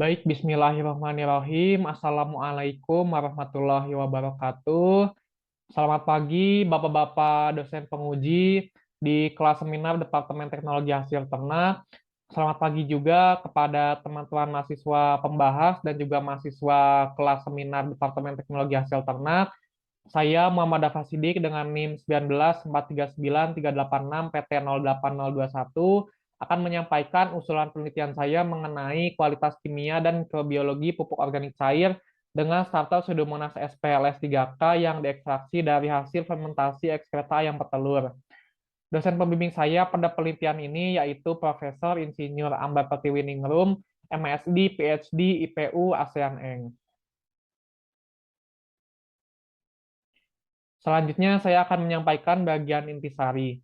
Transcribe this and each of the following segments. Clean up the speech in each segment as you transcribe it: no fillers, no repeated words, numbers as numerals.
Baik, bismillahirrahmanirrahim. Assalamualaikum warahmatullahi wabarakatuh. Selamat pagi, Bapak-Bapak dosen penguji di kelas seminar Departemen Teknologi Hasil Ternak. Selamat pagi juga kepada teman-teman mahasiswa pembahas dan juga mahasiswa kelas seminar Departemen Teknologi Hasil Ternak. Saya Muhammad Dava Sidik dengan NIM 19439386 PT 08021 akan menyampaikan usulan penelitian saya mengenai kualitas kimia dan mikrobiologi pupuk organik cair dengan starter Pseudomonas SPLS 3K yang diekstraksi dari hasil fermentasi ekskreta ayam petelur. Dosen pembimbing saya pada penelitian ini yaitu Profesor Insinyur Ambar Pertiwiningrum, MSD, PhD, IPU, ASEAN Eng. Selanjutnya, saya akan menyampaikan bagian intisari.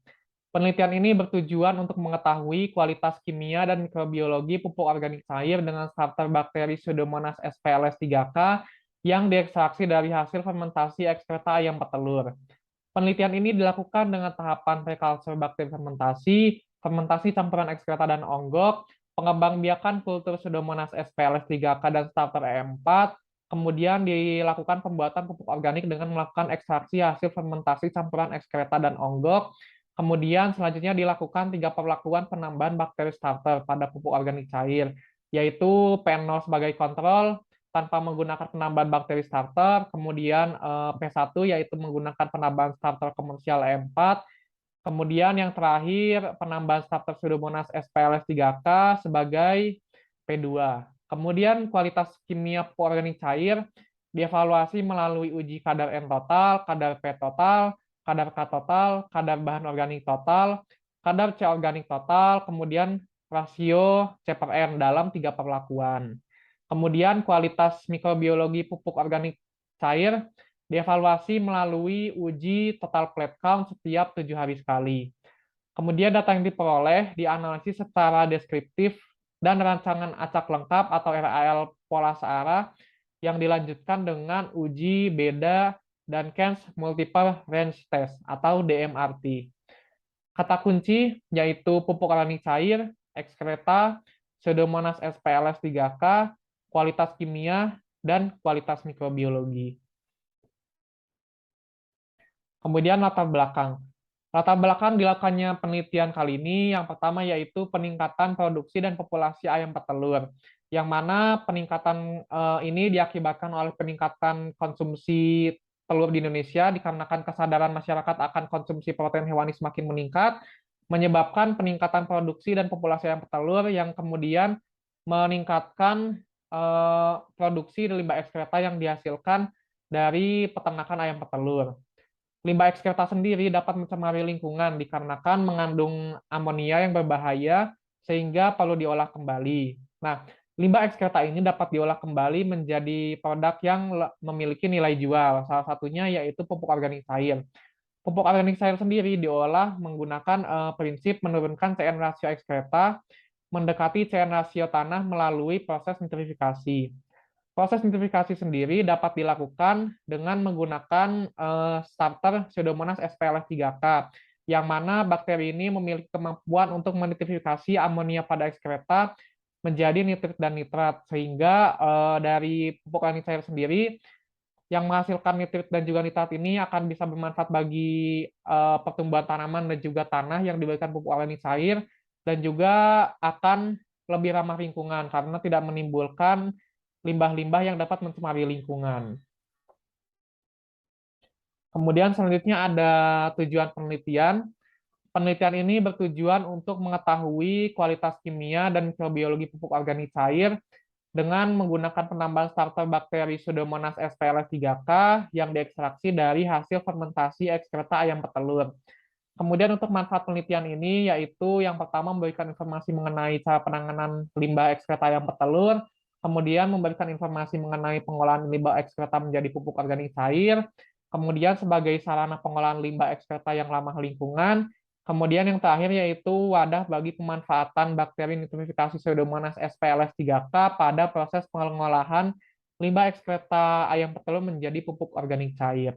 Penelitian ini bertujuan untuk mengetahui kualitas kimia dan mikrobiologi pupuk organik cair dengan starter bakteri Pseudomonas SPLS 3K yang diekstraksi dari hasil fermentasi ekskreta ayam petelur. Penelitian ini dilakukan dengan tahapan preculture bakteri fermentasi, fermentasi campuran ekskreta dan onggok, pengembangbiakan kultur Pseudomonas SPLS 3K dan starter E4, kemudian dilakukan pembuatan pupuk organik dengan melakukan ekstraksi hasil fermentasi campuran ekskreta dan onggok. Kemudian selanjutnya dilakukan 3 perlakuan penambahan bakteri starter pada pupuk organik cair, yaitu P0 sebagai kontrol, tanpa menggunakan penambahan bakteri starter, kemudian P1 yaitu menggunakan penambahan starter komersial E4, kemudian yang terakhir penambahan starter Pseudomonas SPLS 3K sebagai P2. Kemudian kualitas kimia pupuk organik cair dievaluasi melalui uji kadar N total, kadar P total, kadar K total, kadar bahan organik total, kadar C organik total, kemudian rasio C per N dalam 3 perlakuan. Kemudian kualitas mikrobiologi pupuk organik cair dievaluasi melalui uji total plate count setiap 7 hari sekali. Kemudian data yang diperoleh dianalisis secara deskriptif dan rancangan acak lengkap atau RAL pola searah yang dilanjutkan dengan uji beda dan Cairns Multiple Range Test atau DMRT. Kata kunci yaitu pupuk organik cair, ekskreta, Pseudomonas SPLS 3K, kualitas kimia, dan kualitas mikrobiologi. Kemudian latar belakang. Latar belakang dilakukannya penelitian kali ini yang pertama yaitu peningkatan produksi dan populasi ayam petelur, yang mana peningkatan ini diakibatkan oleh peningkatan konsumsi telur di Indonesia dikarenakan kesadaran masyarakat akan konsumsi protein hewani semakin meningkat, menyebabkan peningkatan produksi dan populasi ayam petelur yang kemudian meningkatkan produksi limbah ekskreta yang dihasilkan dari peternakan ayam petelur. Limbah ekskreta sendiri dapat mencemari lingkungan dikarenakan mengandung amonia yang berbahaya sehingga perlu diolah kembali. Nah, limbah ekskreta ini dapat diolah kembali menjadi produk yang memiliki nilai jual. Salah satunya yaitu pupuk organik cair. Pupuk organik cair sendiri diolah menggunakan prinsip menurunkan CN rasio ekskreta mendekati CN rasio tanah melalui proses nitrifikasi. Proses nitrifikasi sendiri dapat dilakukan dengan menggunakan starter Pseudomonas SPLS 3K, yang mana bakteri ini memiliki kemampuan untuk menitrifikasi amonia pada ekskreta menjadi nitrit dan nitrat, sehingga dari pupuk organik cair sendiri yang menghasilkan nitrit dan juga nitrat ini akan bisa bermanfaat bagi pertumbuhan tanaman dan juga tanah yang diberikan pupuk organik cair, dan juga akan lebih ramah lingkungan karena tidak menimbulkan limbah-limbah yang dapat mencemari lingkungan. Kemudian selanjutnya ada tujuan penelitian. Penelitian ini bertujuan untuk mengetahui kualitas kimia dan mikrobiologi pupuk organik cair dengan menggunakan penambahan starter bakteri Pseudomonas SPLS 3K yang diekstraksi dari hasil fermentasi ekskreta ayam petelur. Kemudian untuk manfaat penelitian ini yaitu yang pertama memberikan informasi mengenai cara penanganan limbah ekskreta ayam petelur, kemudian memberikan informasi mengenai pengolahan limbah ekskreta menjadi pupuk organik cair, kemudian sebagai sarana pengolahan limbah ekskreta yang ramah lingkungan, kemudian yang terakhir yaitu wadah bagi pemanfaatan bakteri nitrifikasi Pseudomonas SPLS 3K pada proses pengolahan limbah ekskreta ayam petelur menjadi pupuk organik cair.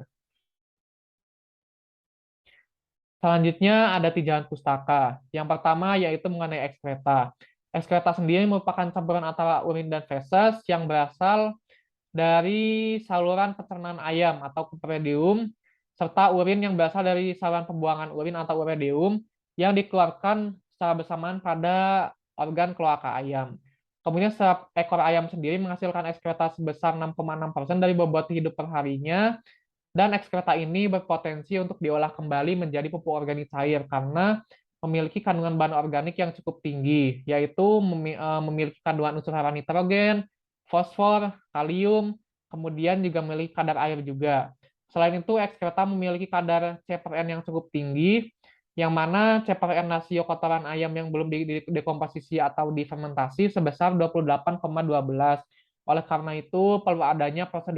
Selanjutnya ada tinjauan pustaka. Yang pertama yaitu mengenai ekskreta. Ekskreta sendiri merupakan campuran antara urin dan feses yang berasal dari saluran pencernaan ayam atau kupredium, serta urin yang berasal dari saluran pembuangan urin atau uredium yang dikeluarkan secara bersamaan pada organ kloaka ayam. Kemudian setiap ekor ayam sendiri menghasilkan ekskreta sebesar 6,6% dari bobot hidup perharinya, dan ekskreta ini berpotensi untuk diolah kembali menjadi pupuk organik cair karena memiliki kandungan bahan organik yang cukup tinggi, yaitu memiliki kandungan unsur hara nitrogen, fosfor, kalium, kemudian juga memiliki kadar air juga. Selain itu, ekskreta memiliki kadar C per N yang cukup tinggi, yang mana C per N rasio kotoran ayam yang belum dikomposisi atau difermentasi sebesar 28,12. Oleh karena itu, perlu adanya proses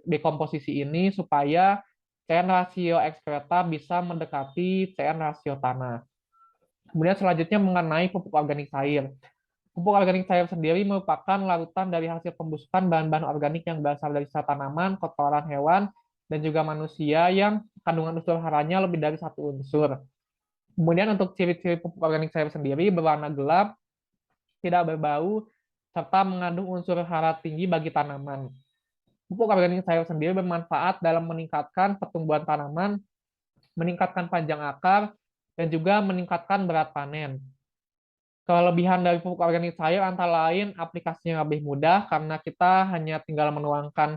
dekomposisi ini supaya CN rasio ekskreta bisa mendekati CN rasio tanah. Kemudian selanjutnya mengenai pupuk organik cair. Pupuk organik cair sendiri merupakan larutan dari hasil pembusukan bahan-bahan organik yang berasal dari sisa tanaman, kotoran hewan, dan juga manusia yang kandungan unsur haranya lebih dari satu unsur. Kemudian untuk ciri-ciri pupuk organik cair sendiri berwarna gelap, tidak berbau, serta mengandung unsur hara tinggi bagi tanaman. Pupuk organik cair sendiri bermanfaat dalam meningkatkan pertumbuhan tanaman, meningkatkan panjang akar, dan juga meningkatkan berat panen. Kelebihan dari pupuk organik cair antara lain aplikasinya lebih mudah karena kita hanya tinggal menuangkan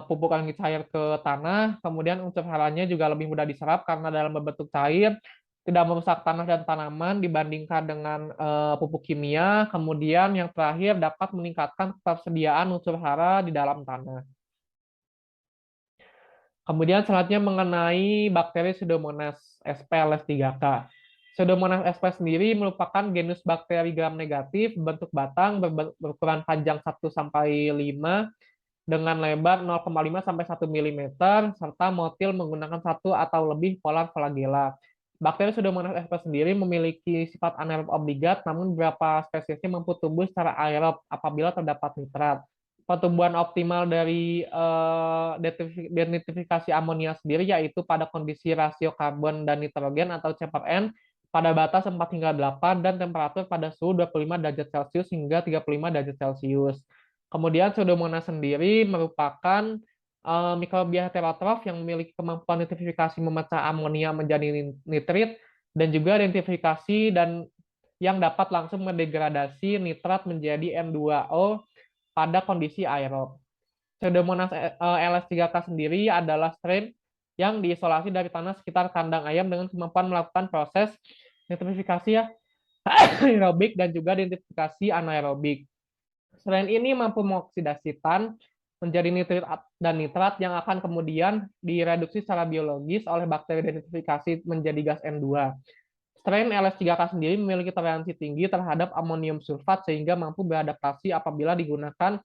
pupuk organik cair ke tanah, kemudian unsur haranya juga lebih mudah diserap karena dalam berbentuk cair, tidak merusak tanah dan tanaman dibandingkan dengan pupuk kimia, kemudian yang terakhir dapat meningkatkan ketersediaan unsur hara di dalam tanah. Kemudian selanjutnya mengenai bakteri Pseudomonas sp ls3k. Pseudomonas sp sendiri merupakan genus bakteri gram negatif bentuk batang berukuran panjang 1 sampai 5 dengan lebar 0,5 sampai 1 mm serta motil menggunakan satu atau lebih polar flagella. Bakteri Pseudomonas sp sendiri memiliki sifat anaerob obligat, namun beberapa spesiesnya mampu tumbuh secara aerob apabila terdapat nitrat. Pertumbuhan optimal dari denitrifikasi amonia sendiri yaitu pada kondisi rasio karbon dan nitrogen atau C per N pada batas 4 hingga 8 dan temperatur pada suhu 25 derajat Celcius hingga 35 derajat Celcius. Kemudian Pseudomonas sendiri merupakan mikrobia heterotrof yang memiliki kemampuan nitrifikasi memecah amonia menjadi nitrit dan juga identifikasi dan yang dapat langsung mendegradasi nitrat menjadi N2O pada kondisi aerob. Pseudomonas ls3k sendiri adalah strain yang diisolasi dari tanah sekitar kandang ayam dengan kemampuan melakukan proses nitrifikasi ya, aerobik dan juga identifikasi anaerobik. Strain ini mampu mengoksidasi tan menjadi nitrit dan nitrat yang akan kemudian direduksi secara biologis oleh bakteri identifikasi menjadi gas N2. Strain ls3k sendiri memiliki toleransi tinggi terhadap amonium sulfat sehingga mampu beradaptasi apabila digunakan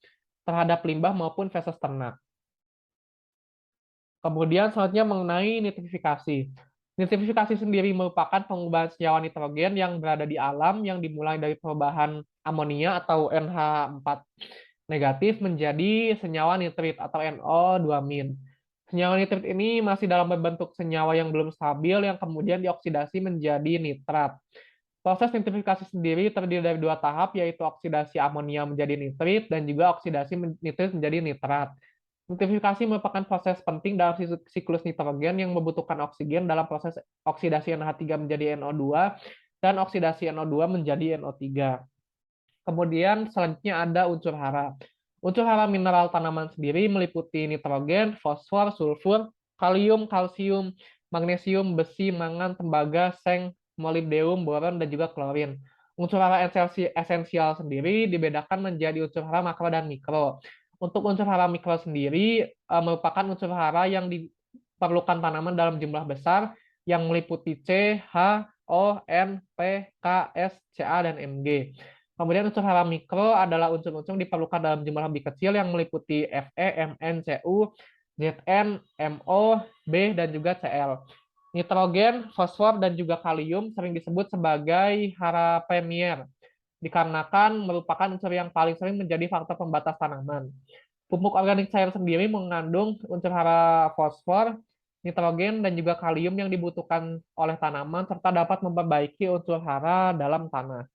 terhadap limbah maupun feses ternak. Kemudian selanjutnya mengenai nitrifikasi. Nitrifikasi sendiri merupakan pengubahan senyawa nitrogen yang berada di alam yang dimulai dari perubahan amonia atau NH4 negatif menjadi senyawa nitrit atau NO2-. Senyawa nitrit ini masih dalam bentuk senyawa yang belum stabil yang kemudian dioksidasi menjadi nitrat. Proses nitrifikasi sendiri terdiri dari dua tahap, yaitu oksidasi amonia menjadi nitrit dan juga oksidasi nitrit menjadi nitrat. Nitrifikasi merupakan proses penting dalam siklus nitrogen yang membutuhkan oksigen dalam proses oksidasi NH3 menjadi NO2 dan oksidasi NO2 menjadi NO3. Kemudian selanjutnya ada unsur hara. Unsur hara mineral tanaman sendiri meliputi nitrogen, fosfor, sulfur, kalium, kalsium, magnesium, besi, mangan, tembaga, seng, molibdeum, boron, dan juga klorin. Unsur hara esensial sendiri dibedakan menjadi unsur hara makro dan mikro. Untuk unsur hara mikro sendiri merupakan unsur hara yang diperlukan tanaman dalam jumlah besar yang meliputi C, H, O, N, P, K, S, Ca, dan Mg. Kemudian unsur hara mikro adalah unsur-unsur diperlukan dalam jumlah lebih kecil yang meliputi Fe, Mn, Cu, Zn, Mo, B, dan juga Cl. Nitrogen, fosfor, dan juga kalium sering disebut sebagai hara premier, dikarenakan merupakan unsur yang paling sering menjadi faktor pembatas tanaman. Pupuk organik cair sendiri mengandung unsur hara fosfor, nitrogen, dan juga kalium yang dibutuhkan oleh tanaman serta dapat memperbaiki unsur hara dalam tanah.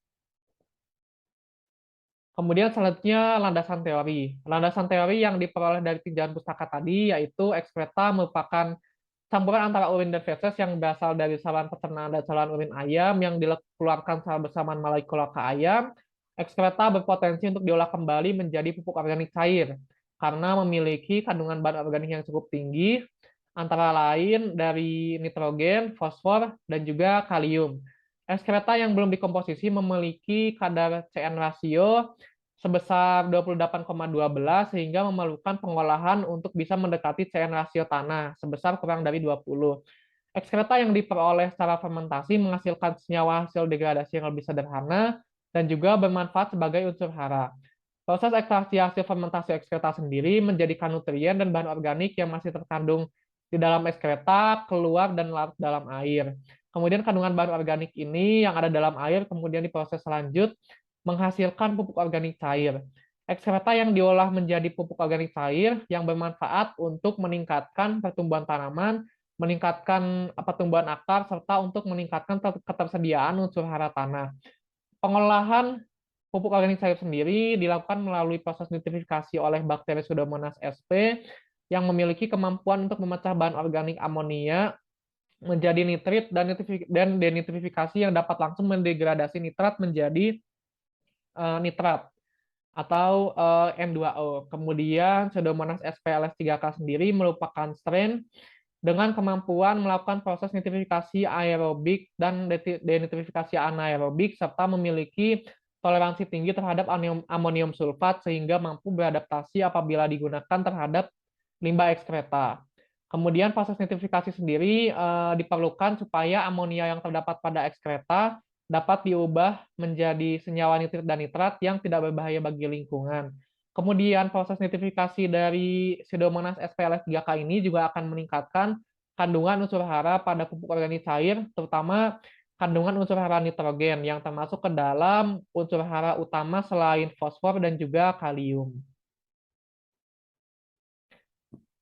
Kemudian selanjutnya landasan teori. Landasan teori yang diperoleh dari tinjauan pustaka tadi yaitu ekskreta merupakan campuran antara urin dan feses yang berasal dari saluran pencernaan dan saluran urin ayam yang dikeluarkan secara bersamaan melalui kloaka ayam. Ekskreta berpotensi untuk diolah kembali menjadi pupuk organik cair karena memiliki kandungan bahan organik yang cukup tinggi, antara lain dari nitrogen, fosfor, dan juga kalium. Ekskreta yang belum dikomposisi memiliki kadar CN rasio sebesar 28,12 sehingga memerlukan pengolahan untuk bisa mendekati CN rasio tanah sebesar kurang dari 20. Ekskreta yang diperoleh secara fermentasi menghasilkan senyawa hasil degradasi yang lebih sederhana dan juga bermanfaat sebagai unsur hara. Proses ekstraksi hasil fermentasi ekskreta sendiri menjadikan nutrien dan bahan organik yang masih terkandung di dalam ekskreta keluar dan larut dalam air. Kemudian kandungan bahan organik ini yang ada dalam air kemudian diproses lanjut menghasilkan pupuk organik cair. Ekskreta yang diolah menjadi pupuk organik cair yang bermanfaat untuk meningkatkan pertumbuhan tanaman, meningkatkan pertumbuhan akar, serta untuk meningkatkan ketersediaan unsur hara tanah. Pengolahan pupuk organik cair sendiri dilakukan melalui proses nitrifikasi oleh bakteri Pseudomonas sp yang memiliki kemampuan untuk memecah bahan organik amonia menjadi nitrit dan denitrifikasi yang dapat langsung mendegradasi nitrat menjadi nitrat atau N2O. Kemudian Pseudomonas sp-LS3K sendiri merupakan strain dengan kemampuan melakukan proses nitrifikasi aerobik dan denitrifikasi anaerobik serta memiliki toleransi tinggi terhadap amonium sulfat sehingga mampu beradaptasi apabila digunakan terhadap limbah ekskreta. Kemudian proses nitrifikasi sendiri diperlukan supaya amonia yang terdapat pada ekskreta dapat diubah menjadi senyawa nitrit dan nitrat yang tidak berbahaya bagi lingkungan. Kemudian proses nitrifikasi dari Pseudomonas sp-LS3K ini juga akan meningkatkan kandungan unsur hara pada pupuk organik cair, terutama kandungan unsur hara nitrogen yang termasuk ke dalam unsur hara utama selain fosfor dan juga kalium.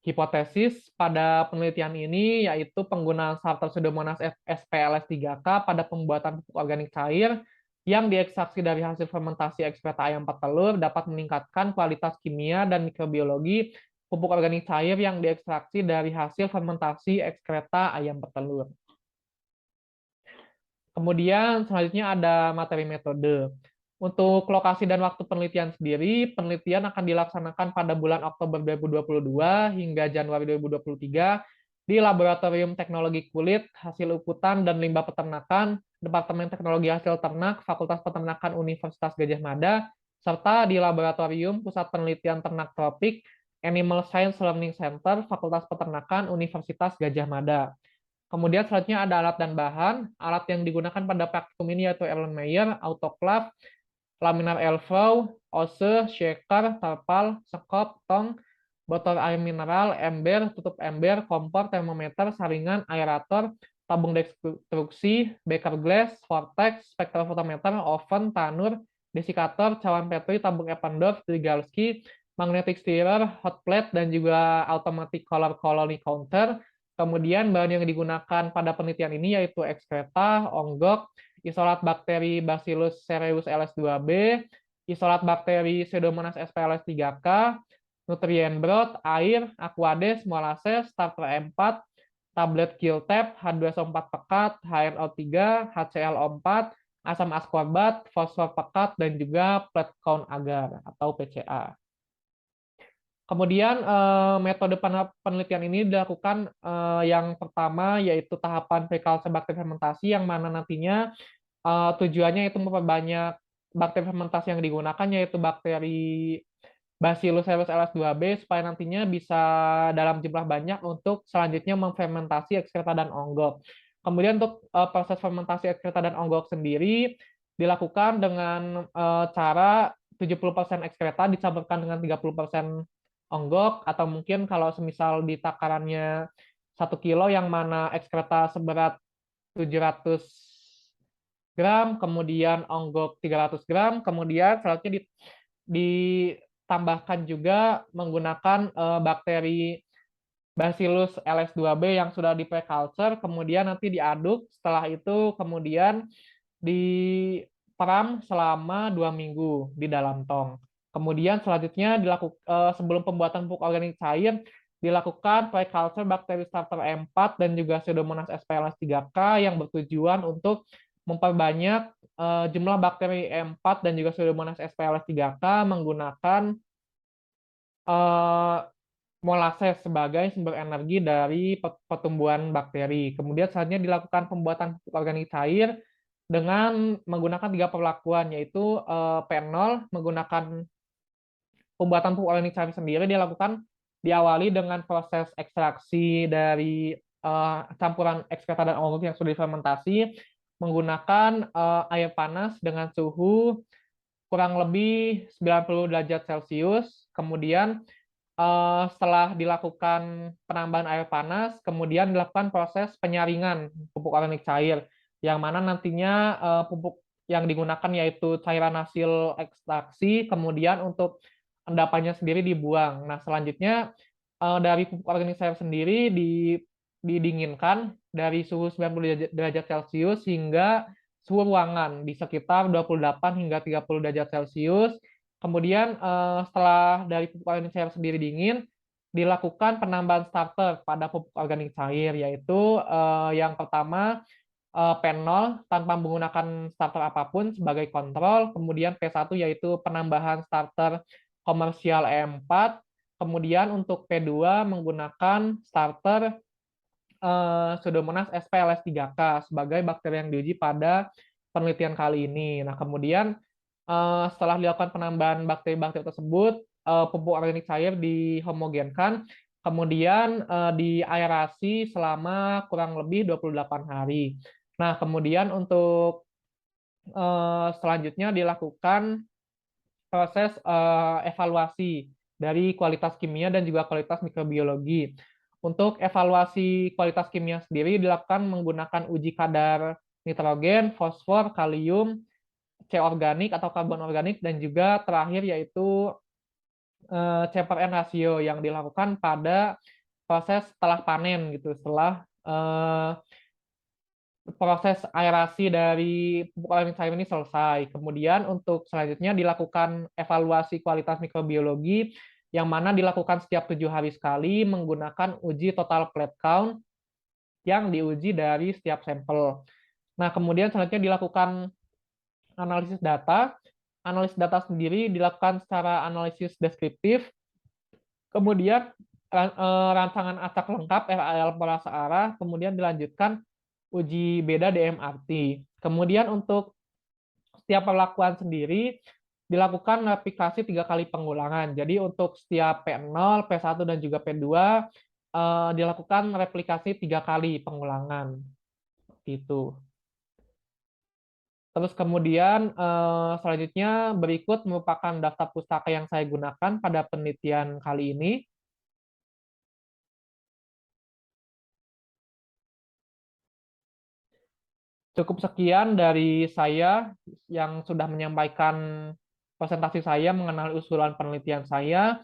Hipotesis pada penelitian ini yaitu penggunaan starter Pseudomonas sp-LS3K pada pembuatan pupuk organik cair yang diekstraksi dari hasil fermentasi ekskreta ayam petelur dapat meningkatkan kualitas kimia dan mikrobiologi pupuk organik cair yang diekstraksi dari hasil fermentasi ekskreta ayam petelur. Kemudian selanjutnya ada materi metode. Untuk lokasi dan waktu penelitian sendiri, penelitian akan dilaksanakan pada bulan Oktober 2022 hingga Januari 2023 di Laboratorium Teknologi Kulit, Hasil Ukutan, dan Limbah Peternakan, Departemen Teknologi Hasil Ternak, Fakultas Peternakan Universitas Gadjah Mada, serta di Laboratorium Pusat Penelitian Ternak Tropik, Animal Science Learning Center, Fakultas Peternakan Universitas Gadjah Mada. Kemudian selanjutnya ada alat dan bahan. Alat yang digunakan pada praktikum ini yaitu Erlenmeyer, autoclave, laminar airflow, ose, shaker, terpal, sekop, tong, botol air mineral, ember, tutup ember, kompor, termometer, saringan, aerator, tabung destruksi, beker glass, vortex, spektrofotometer, oven, tanur, desikator, cawan petri, tabung Eppendorf, Drygalski, magnetic stirrer, hot plate, dan juga automatic color colony counter. Kemudian bahan yang digunakan pada penelitian ini yaitu ekskreta, onggok, isolat bakteri Bacillus cereus LS2B, isolat bakteri Pseudomonas sp-LS3K, nutrien broth, air, aquades, molasses, starter M4, tablet Kiltep, H2SO4 pekat, HNO3, HClO4, asam askorbat, fosfor pekat, dan juga plate count agar atau PCA. Kemudian metode penelitian ini dilakukan yang pertama yaitu tahapan preculture bakteri fermentasi yang mana nantinya tujuannya itu memperbanyak bakteri fermentasi yang digunakan yaitu bakteri Bacillus cereus LS2B supaya nantinya bisa dalam jumlah banyak untuk selanjutnya memfermentasi ekskreta dan onggok. Kemudian untuk proses fermentasi ekskreta dan onggok sendiri dilakukan dengan cara 70% ekskreta dicampurkan dengan 30% onggok atau mungkin kalau semisal di takarannya 1 kilo yang mana ekskreta seberat 700 gram, kemudian onggok 300 gram, kemudian selanjutnya ditambahkan juga menggunakan bakteri Bacillus LS2B yang sudah di preculture, kemudian nanti diaduk, setelah itu kemudian di peram selama 2 minggu di dalam tong. Kemudian selanjutnya sebelum pembuatan pupuk organik cair dilakukan pre-culture bakteri starter E4 dan juga Pseudomonas SPLS 3K yang bertujuan untuk memperbanyak jumlah bakteri E4 dan juga Pseudomonas SPLS 3K menggunakan molases sebagai sumber energi dari pertumbuhan bakteri. Kemudian selanjutnya dilakukan pembuatan pupuk organik cair dengan menggunakan 3 perlakuan, yaitu P0 menggunakan pembuatan pupuk organik cair sendiri diawali dengan proses ekstraksi dari campuran ekskreta dan organik yang sudah difermentasi menggunakan air panas dengan suhu kurang lebih 90 derajat Celcius. Kemudian setelah dilakukan penambahan air panas, kemudian dilakukan proses penyaringan pupuk organik cair, yang mana nantinya pupuk yang digunakan yaitu cairan hasil ekstraksi, kemudian untuk endapannya sendiri dibuang. Nah, selanjutnya dari pupuk organik cair sendiri didinginkan dari suhu 90 derajat Celcius hingga suhu ruangan di sekitar 28 hingga 30 derajat Celcius. Kemudian setelah dari pupuk organik cair sendiri dingin, dilakukan penambahan starter pada pupuk organik cair, yaitu yang pertama P0 tanpa menggunakan starter apapun sebagai kontrol, kemudian P1 yaitu penambahan starter komersial E4, kemudian untuk P2 menggunakan starter Pseudomonas SPLS 3K sebagai bakteri yang diuji pada penelitian kali ini. Nah, kemudian setelah dilakukan penambahan bakteri-bakteri tersebut, pupuk organik cair dihomogenkan, kemudian diaerasi selama kurang lebih 28 hari. Nah, kemudian untuk selanjutnya dilakukan proses evaluasi dari kualitas kimia dan juga kualitas mikrobiologi. Untuk evaluasi kualitas kimia sendiri dilakukan menggunakan uji kadar nitrogen, fosfor, kalium, C organik atau karbon organik, dan juga terakhir yaitu C/N rasio yang dilakukan pada proses setelah panen gitu, setelah proses aerasi dari pupuk organik cair ini selesai. Kemudian untuk selanjutnya dilakukan evaluasi kualitas mikrobiologi yang mana dilakukan setiap 7 hari sekali menggunakan uji total plate count yang diuji dari setiap sampel. Nah, kemudian selanjutnya dilakukan analisis data. Analisis data sendiri dilakukan secara analisis deskriptif, kemudian rancangan acak lengkap RAL pola searah, kemudian dilanjutkan uji beda DMRT. Kemudian untuk setiap perlakuan sendiri dilakukan replikasi 3 kali pengulangan. Jadi untuk setiap P0, P1, dan juga P2 dilakukan replikasi 3 kali pengulangan. Gitu. Terus kemudian selanjutnya berikut merupakan daftar pustaka yang saya gunakan pada penelitian kali ini. Cukup sekian dari saya yang sudah menyampaikan presentasi saya mengenai usulan penelitian saya.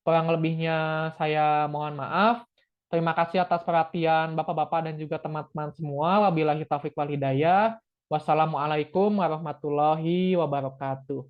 Kurang lebihnya saya mohon maaf. Terima kasih atas perhatian Bapak-Bapak dan juga teman-teman semua. Wabillahi taufiq wal hidayah. Wassalamualaikum warahmatullahi wabarakatuh.